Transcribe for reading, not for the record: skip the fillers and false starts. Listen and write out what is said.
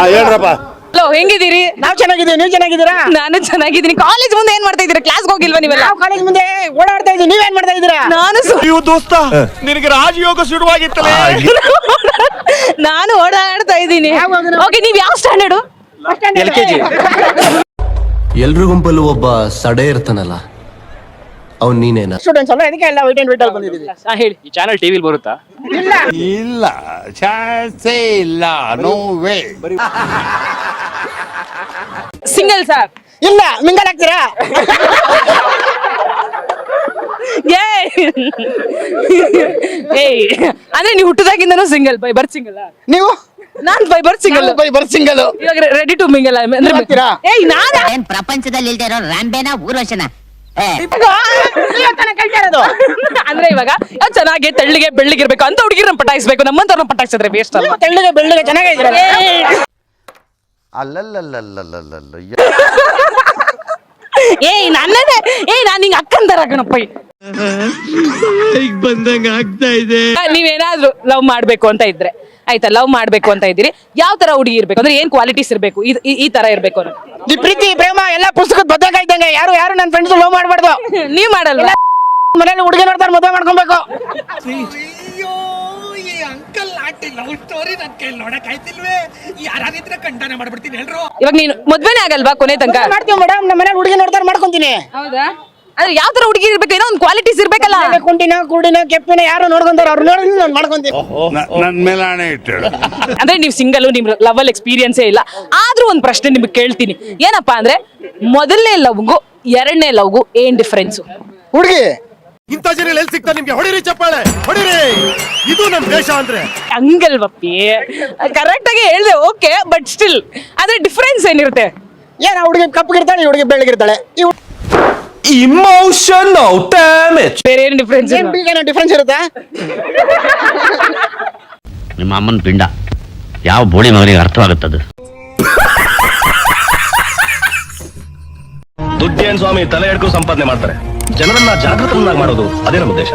ಹೇಳ್ರಪ್ಪ. Hello, ಹೆಂಗಿದ್ದೀರಿ? ನಾವ್ ಚೆನ್ನಾಗಿದ್ದೀವಿ, ನೀವ್ ಚೆನ್ನಾಗಿದ್ದೀರಾ? ನಾನು ಚೆನ್ನಾಗಿದ್ದೀನಿ. ಕಾಲೇಜ್ ಮುಂದೆ ಏನ್ ಮಾಡ್ತಾ ಇದ್ದೀರಾ? ಕ್ಲಾಸ್ ಹೋಗಿಲ್ವಾ ನೀವೆಲ್ಲ? ನಾವು ಕಾಲೇಜ್ ಮುಂದೆ ಓಡಾಡ್ತಾ ಇದೀವಿ, ನೀವೇನ್ ಮಾಡ್ತಾ ಇದ್ದೀರಾ? ನಾನು ನೀವು ದೋಸ್ತ ನಿನಗೆ ರಾಜಯೋಗ ಶುರುವಾಗಿತ್ತಲ್ಲ. ನಾನು ಓಡಾಡ್ತಾ ಇದ್ದೀನಿ. ಯಾವಾಗ? ಓಕೆ, ನೀವ್ ಯಾವ ಸ್ಟ್ಯಾಂಡರ್ಡ್? LKG. ಎಲ್ರ ಗುಂಪಲ್ಲೂ ಒಬ್ಬ ಸಡೆ ಇರ್ತಾನಲ್ಲ, ಅವ್ನ್ ನೀನೇನ? ಸ್ಟೂಡೆಂಟ್ಸ್ ಅಲ್ಲ, ಅದಕ್ಕೆ ಎಲ್ಲ ವೈಟ್ ಅಂಡ್ ವೈಟ್ ಅಲ್ಲಿ ಬಂದಿದ್ದೀವಿ. ಹೇಳಿ. ಈ ಚಾನಲ್ ಟಿವಿಲಿ ಬರುತ್ತಾ? ಇಲ್ಲ, ಚಾನ್ಸೇ ಇಲ್ಲ. No way. Single sir? ಇಲ್ಲ, ಮಿಂಗಲ್ ಆಗ್ತೀರಾ? ಏಯ್, ಅಂದ್ರೆ ನೀವು ಹುಟ್ಟದಾಗಿಂದನೂ ಸಿಂಗಲ್, ಬೈ ಬರ್ತ್ ಸಿಂಗಲ್? ನೀವು? ನಾನ್ ಬೈ ಬರ್ತ್ ಸಿಂಗಲ್. ಸಿಂಗಲ್. ಇವಾಗ ರೆಡಿ ಟು ಮಿಂಗಲ್ ಬರ್ತೀರಾ? ಏಯ್, ನಾನು ಏನ್ ಪ್ರಪಂಚದಲ್ಲಿ ಇಲ್ದೇ ಇರೋ ರಾಂಬೇನ ಊರ್ವಶನ? ಅಂದ್ರೆ ಇವಾಗ ಚೆನ್ನಾಗಿ ತೆಳ್ಳಿಗೆ ಬೆಳ್ಳಿಗಿರ್ಬೇಕು ಅಂತ ಹುಡುಗಿರನ್ನ ಪಟಾಯಿಸ್ಬೇಕು, ನಮ್ಮಂತವ್ರನ್ನ ಪಟಾಯಿಸಿದ್ರೆ ವೇಸ್ಟ್ ಅಲ್ಲ. ತೆಳ್ಳಗೆ ಬೆಳ್ಳಗೆ ಚೆನ್ನಾಗಿದ್ದೀರಾ? ಅಲ್ಲಲ್ಲಲ್ಲಲ್ಲಲ್ಲಲ್ಲ. ಏಯ್, ನನ್ನದೇ. ಏಯ್, ನಾನ್ ನಿಂಗೆ ಅಕ್ಕಂದರ ಕಣಪ್ಪ. ಬಂದಂಗ ಆಗ್ತಾ ಇದೆ. ನೀವೇನಾದ್ರೂ ಲವ್ ಮಾಡ್ಬೇಕು ಅಂತ ಇದ್ರೆ, ಆಯ್ತಾ, ಲವ್ ಮಾಡ್ಬೇಕು ಅಂತ ಇದ್ದೀರಿ, ಯಾವ ತರ ಹುಡುಗಿ ಇರ್ಬೇಕು ಅಂದ್ರೆ ಏನ್ ಕ್ವಾಲಿಟೀಸ್ ಇರ್ಬೇಕು, ಈ ತರ ಇರ್ಬೇಕು ಅನ್ನೋ? ಈ ಪ್ರೀತಿ ಪ್ರೇಮ ಎಲ್ಲ ಪುಸ್ತಕದ ಬದ್ದಾಗ ಇದ್ದಂಗೆ. ಯಾರು ನನ್ನ ಫ್ರೆಂಡ್ಸ್ ಲವ್ ಮಾಡ್ಬಾರ್ದು. ನೀವ್ ಮಾಡಲ್ವಾ? ಮನೇಲಿ ಹುಡುಗಿ ನೋಡ್ತಾರೆ, ಮದುವೆ ಮಾಡ್ಕೊಬೇಕು. ಇವಾಗ ನೀನು ಮದ್ವೆನೇ ಆಗಲ್ವಾ ಕೊನೆ ತನಕ? ಮಾಡ್ತೀವಿ ಮೇಡಮ್, ನಮ್ಮ ಮನೇಲಿ ಹುಡುಗಿ ನೋಡ್ತಾರೆ, ಮಾಡ್ಕೊಂತೀನಿ. ಹೌದಾ? ಅಂದ್ರೆ ಯಾವ ತರ ಹುಡುಗಿ ಇರ್ಬೇಕು, ಏನೋ ಒಂದು ಕ್ವಾಲಿಟೀಸ್ ಇರ್ಬೇಕಲ್ಲ. ಕುಂಟಿನ ಕುಡಿನ ಕೆಪ್ಪಿನ ಯಾರು ನೋಡ್ಕೊಂತಾರ, ಅವ್ರು ನೋಡಿ ನಾನು ಮಾಡ್ಕೊಂತೀನಿ. ನನ್ ಮೇಲೆ ಆಣೆ ಇಟ್ಟು. ಅಂದ್ರೆ ನೀವು ಸಿಂಗಲ್, ನಿಮ್ ಲವಲ್ ಎಕ್ಸ್ಪೀರಿಯನ್ಸೇ ಇಲ್ಲ. ಆದ್ರೂ ಒಂದ್ ಪ್ರಶ್ನೆ ನಿಮ್ಗೆ ಕೇಳ್ತೀನಿ. ಏನಪ್ಪಾ ಅಂದ್ರೆ, ಮೊದಲನೇ ಲವ್ಗೂ ಎರಡನೇ ಲವ್ಗೂ ಏನ್ ಡಿಫ್ರೆನ್ಸ್? ಹುಡುಗಿ ಇಂಥ ಜನ ಎಲ್ಲಿ ಸಿಗ್ತಾರೆ ನಿಮ್ಗೆ? ಹೊಡಿರಿ ಚಪ್ಪಾಳೆ, ಹೊಡಿರಿ. ಇದು ನಮ್ ದೇಶ ಅಂದ್ರೆ ಹಂಗಲ್ವಪ್ಪಿ, ಕರೆಕ್ಟ್ ಆಗಿ ಹೇಳ್ದೆ, ಓಕೆ, ಬಟ್ ಸ್ಟಿಲ್ ಅದ್ರ ಡಿಫ್ರೆನ್ಸ್ ಏನಿರುತ್ತೆ? ಏನ ಹುಡುಗಿ ಕಪ್ಪಗಿರ್ತಾಳೆ, ಈ ಹುಡುಗಿ ಬೆಳ್ಳಗಿರ್ತಾಳೆ. Emotional damage. ಬೇರೆ ಏನ್ ಡಿಫ್ರೆನ್ಸ್? ಏನೋ ಡಿಫ್ರೆನ್ಸ್ ಇರುತ್ತಾ? ನಿಮ್ಮ ಅಮ್ಮನ ಪಿಂಡ ಯಾವ ಬೋಳಿ ಮಗನಿಗೆ ಅರ್ಥವಾಗುತ್ತದೆ? ದುಡ್ಡೇನ್ ಸ್ವಾಮಿ ತಲೆ ಹಿಡ್ಕೊಂಡು ಸಂಪಾದನೆ ಮಾಡ್ತಾರೆ. ಜನರನ್ನ ಜಾಗೃತರನ್ನಾಗಿ ಮಾಡೋದು ಅದೇ ನಮ್ಮ ಉದ್ದೇಶ.